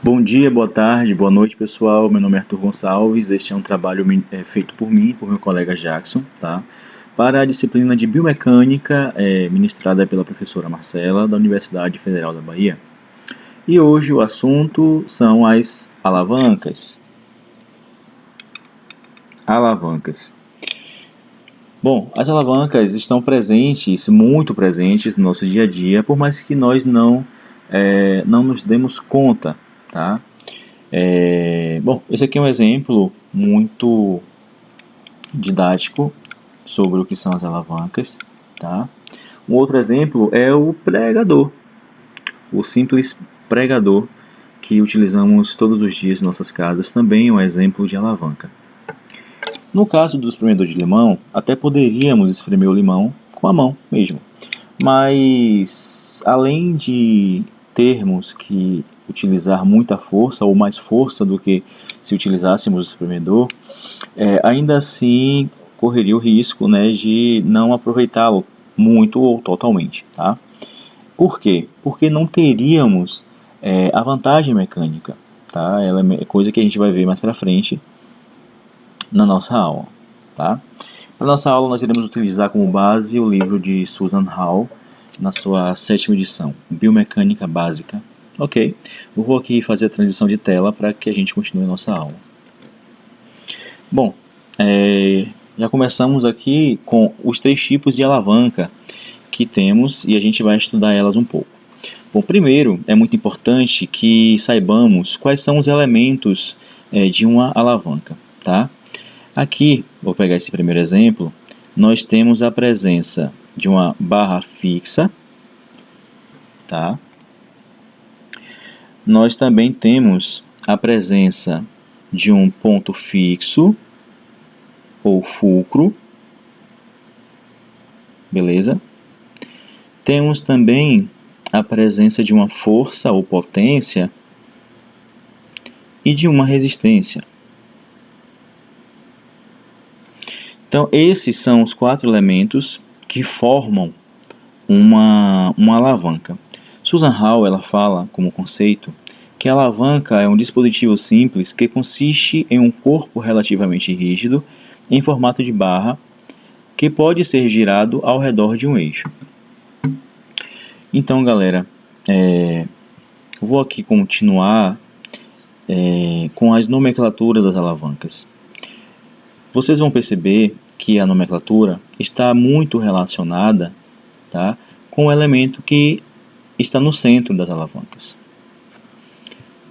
Bom dia, boa tarde, boa noite, pessoal. Meu nome é Arthur Gonçalves. Este é um trabalho feito por mim, por meu colega Jackson, tá? Para a disciplina de Biomecânica, ministrada pela professora Marcela, da Universidade Federal da Bahia. E hoje o assunto são as alavancas. Alavancas. Bom, as alavancas estão presentes, muito presentes no nosso dia a dia, por mais que nós não nos demos conta, tá? Bom, esse aqui é um exemplo muito didático sobre o que são as alavancas, tá? Um outro exemplo é o pregador, o simples pregador que utilizamos todos os dias em nossas casas, também é um exemplo de alavanca. No caso do espremedor de limão, até poderíamos espremer o limão com a mão mesmo, mas além de termos que utilizar muita força ou mais força do que se utilizássemos o espremedor, ainda assim correria o risco, né, de não aproveitá-lo muito ou totalmente, tá? Por quê? Porque não teríamos a vantagem mecânica, tá? Ela é coisa que a gente vai ver mais para frente na nossa aula, tá? Para nossa aula nós iremos utilizar como base o livro de Susan Hall, na sua 7ª edição, Biomecânica Básica. Ok, eu vou aqui fazer a transição de tela para que a gente continue a nossa aula. Bom, já começamos aqui com os 3 tipos de alavanca que temos e a gente vai estudar elas um pouco. Bom, primeiro é muito importante que saibamos quais são os elementos de uma alavanca, tá? Aqui, vou pegar esse primeiro exemplo, nós temos a presença de uma barra fixa, tá? Nós também temos a presença de um ponto fixo, ou fulcro, beleza? Temos também a presença de uma força ou potência e de uma resistência. Então, esses são os 4 elementos que formam uma alavanca. Susan Hall ela fala, como conceito, que a alavanca é um dispositivo simples que consiste em um corpo relativamente rígido, em formato de barra, que pode ser girado ao redor de um eixo. Então, galera, vou aqui continuar com as nomenclaturas das alavancas. Vocês vão perceber que a nomenclatura está muito relacionada, tá, com o elemento que está no centro das alavancas.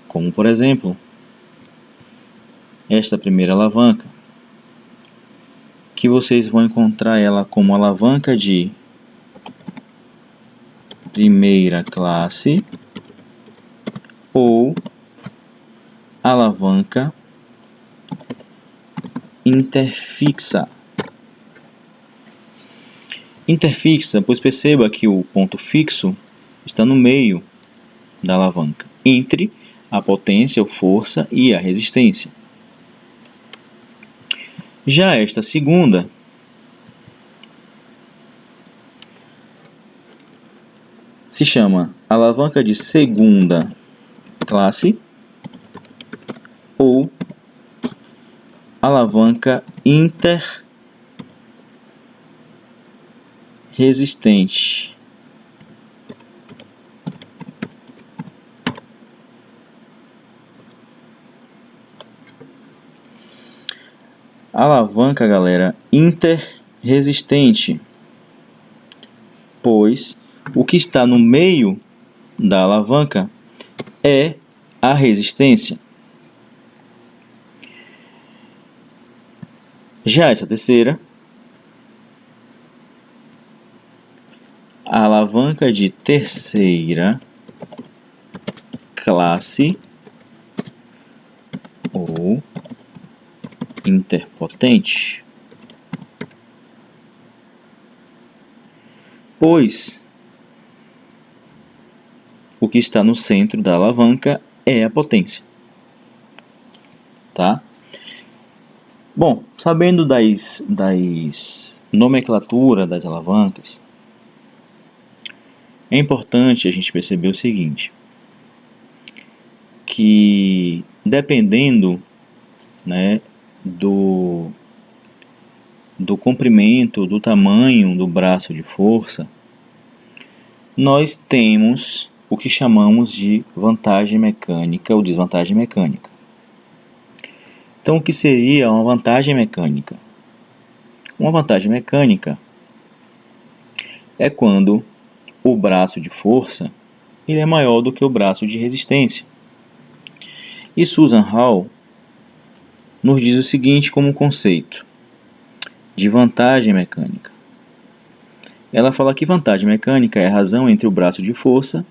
Como, por exemplo, esta primeira alavanca, que vocês vão encontrar ela como alavanca de primeira classe ou alavanca interfixa. Interfixa, pois perceba que o ponto fixo está no meio da alavanca, entre a potência ou força e a resistência. Já esta segunda se chama alavanca de segunda classe ou alavanca interresistente. Alavanca, galera, interresistente, pois o que está no meio da alavanca é a resistência. Já essa terceira, a alavanca de terceira classe ou interpotente, pois o que está no centro da alavanca é a potência, tá? Bom, sabendo das nomenclaturas das alavancas, é importante a gente perceber o seguinte, que, dependendo, né, do comprimento, do tamanho do braço de força, nós temos o que chamamos de vantagem mecânica ou desvantagem mecânica. Então, o que seria uma vantagem mecânica? Uma vantagem mecânica é quando o braço de força ele é maior do que o braço de resistência. E Susan Hall nos diz o seguinte como conceito de vantagem mecânica. Ela fala que vantagem mecânica é a razão entre o braço de força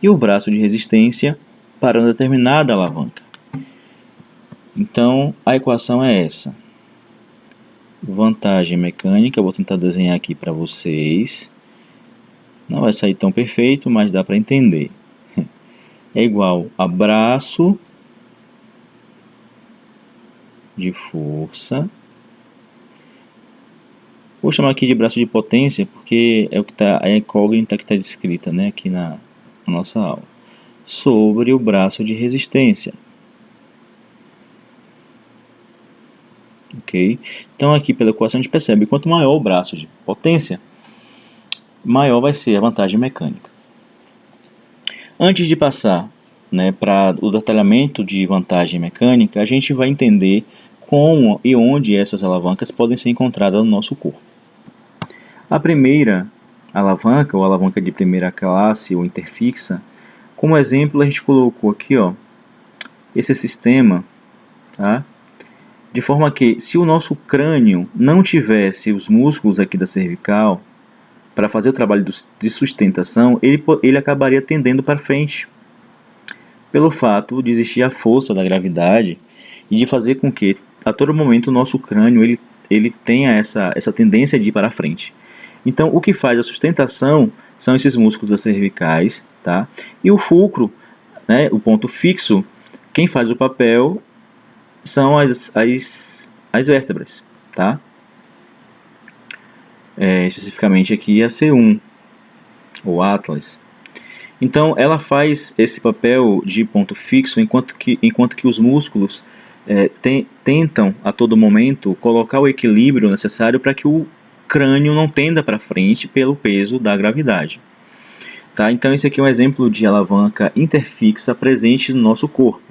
e o braço de resistência para uma determinada alavanca. Então, a equação é essa. Vantagem mecânica, eu vou tentar desenhar aqui para vocês. Não vai sair tão perfeito, mas dá para entender. É igual a braço de força. Vou chamar aqui de braço de potência, porque é o que tá, é a incógnita que está descrita, né, aqui na nossa aula. Sobre o braço de resistência. Ok? Então aqui pela equação a gente percebe que quanto maior o braço de potência, maior vai ser a vantagem mecânica. Antes de passar, né, para o detalhamento de vantagem mecânica, a gente vai entender como e onde essas alavancas podem ser encontradas no nosso corpo. A primeira alavanca, ou alavanca de primeira classe ou interfixa, como exemplo a gente colocou aqui, ó, esse sistema, tá? De forma que, se o nosso crânio não tivesse os músculos aqui da cervical para fazer o trabalho de sustentação, ele acabaria tendendo para frente, pelo fato de existir a força da gravidade e de fazer com que, a todo momento, o nosso crânio ele tenha essa tendência de ir para frente. Então, o que faz a sustentação são esses músculos das cervicais, tá? E o fulcro, né, o ponto fixo, quem faz o papel são as vértebras, tá? Especificamente aqui a C1, ou Atlas. Então, ela faz esse papel de ponto fixo, enquanto que os músculos tentam, a todo momento, colocar o equilíbrio necessário para que o crânio não tenda para frente pelo peso da gravidade. Tá? Então, esse aqui é um exemplo de alavanca interfixa presente no nosso corpo.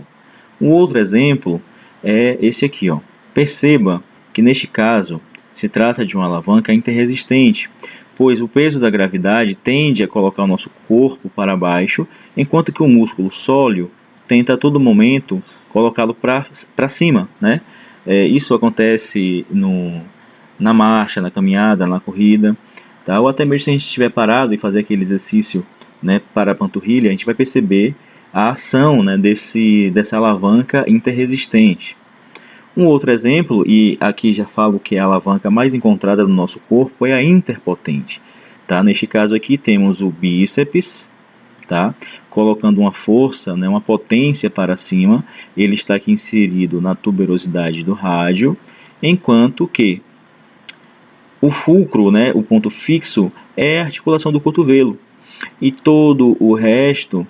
Um outro exemplo é esse aqui, ó. Perceba que neste caso se trata de uma alavanca interresistente, pois o peso da gravidade tende a colocar o nosso corpo para baixo, enquanto que o músculo sóleo tenta a todo momento colocá-lo para cima, né? Isso acontece na marcha, na caminhada, na corrida, tá? Ou até mesmo se a gente estiver parado e fazer aquele exercício, né, para a panturrilha, a gente vai perceber a ação, né, dessa alavanca interresistente. Um outro exemplo, e aqui já falo que é a alavanca mais encontrada no nosso corpo, é a interpotente. Tá? Neste caso aqui temos o bíceps, tá? Colocando uma força, né, uma potência para cima. Ele está aqui inserido na tuberosidade do rádio, enquanto que o fulcro, né, o ponto fixo, é a articulação do cotovelo. E todo o resto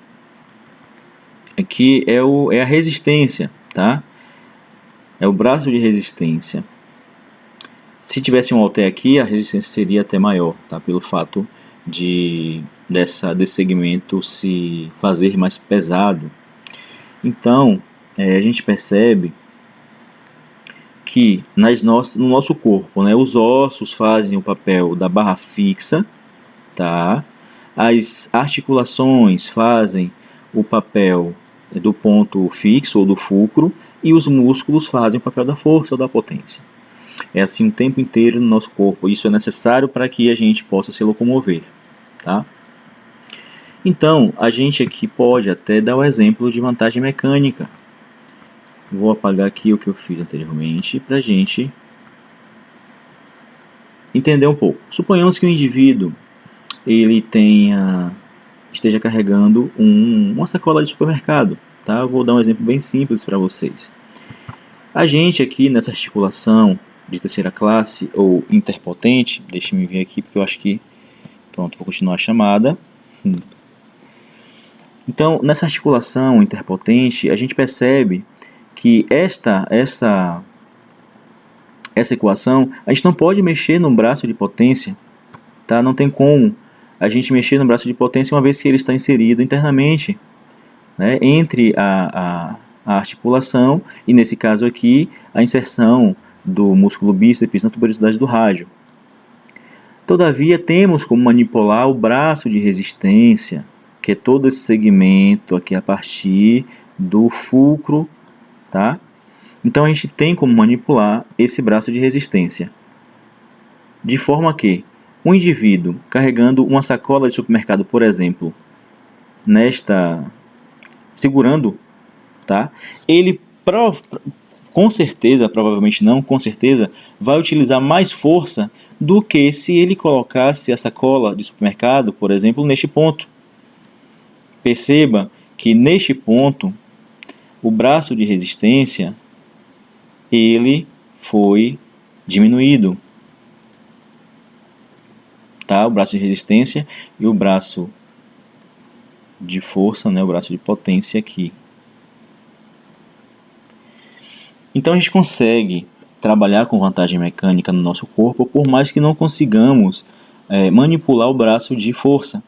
aqui é a resistência, tá? É o braço de resistência. Se tivesse um halter aqui, a resistência seria até maior, tá? Pelo fato desse segmento se fazer mais pesado. Então, a gente percebe que no nosso corpo, né, os ossos fazem o papel da barra fixa, tá? As articulações fazem o papel do ponto fixo ou do fulcro, e os músculos fazem o papel da força ou da potência. É assim o tempo inteiro no nosso corpo. Isso é necessário para que a gente possa se locomover, tá? Então, a gente aqui pode até dar o exemplo de vantagem mecânica. Vou apagar aqui o que eu fiz anteriormente para a gente entender um pouco. Suponhamos que o indivíduo ele esteja carregando uma sacola de supermercado. Tá? Eu vou dar um exemplo bem simples para vocês. A gente aqui nessa articulação de terceira classe ou interpotente, deixa eu ver aqui porque eu acho que, pronto, vou continuar a chamada. Então, nessa articulação interpotente, a gente percebe que essa equação, a gente não pode mexer no braço de potência, tá? Não tem como a gente mexer no braço de potência uma vez que ele está inserido internamente, né, entre a articulação e, nesse caso aqui, a inserção do músculo bíceps na tuberosidade do rádio. Todavia, temos como manipular o braço de resistência, que é todo esse segmento aqui a partir do fulcro, tá? Então a gente tem como manipular esse braço de resistência, de forma que um indivíduo carregando uma sacola de supermercado, por exemplo, segurando, tá? Ele com certeza, provavelmente não, com certeza, vai utilizar mais força do que se ele colocasse a sacola de supermercado, por exemplo, neste ponto. Perceba que neste ponto, o braço de resistência, ele foi diminuído. Tá? O braço de resistência e o braço de força, né? O braço de potência aqui. Então a gente consegue trabalhar com vantagem mecânica no nosso corpo, por mais que não consigamos manipular o braço de força,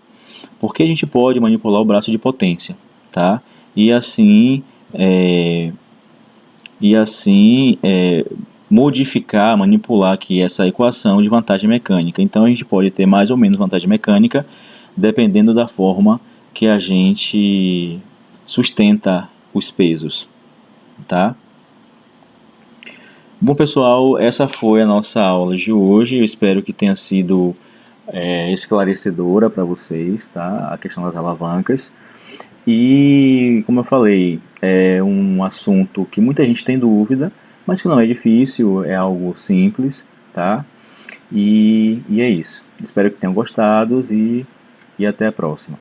porque a gente pode manipular o braço de potência, tá? E assim modificar, manipular aqui essa equação de vantagem mecânica. Então a gente pode ter mais ou menos vantagem mecânica, dependendo da forma que a gente sustenta os pesos, tá? Bom, pessoal, essa foi a nossa aula de hoje. Eu espero que tenha sido esclarecedora para vocês, tá? A questão das alavancas. E, como eu falei, é um assunto que muita gente tem dúvida, mas que não é difícil, é algo simples, tá? E é isso. Espero que tenham gostado e até a próxima.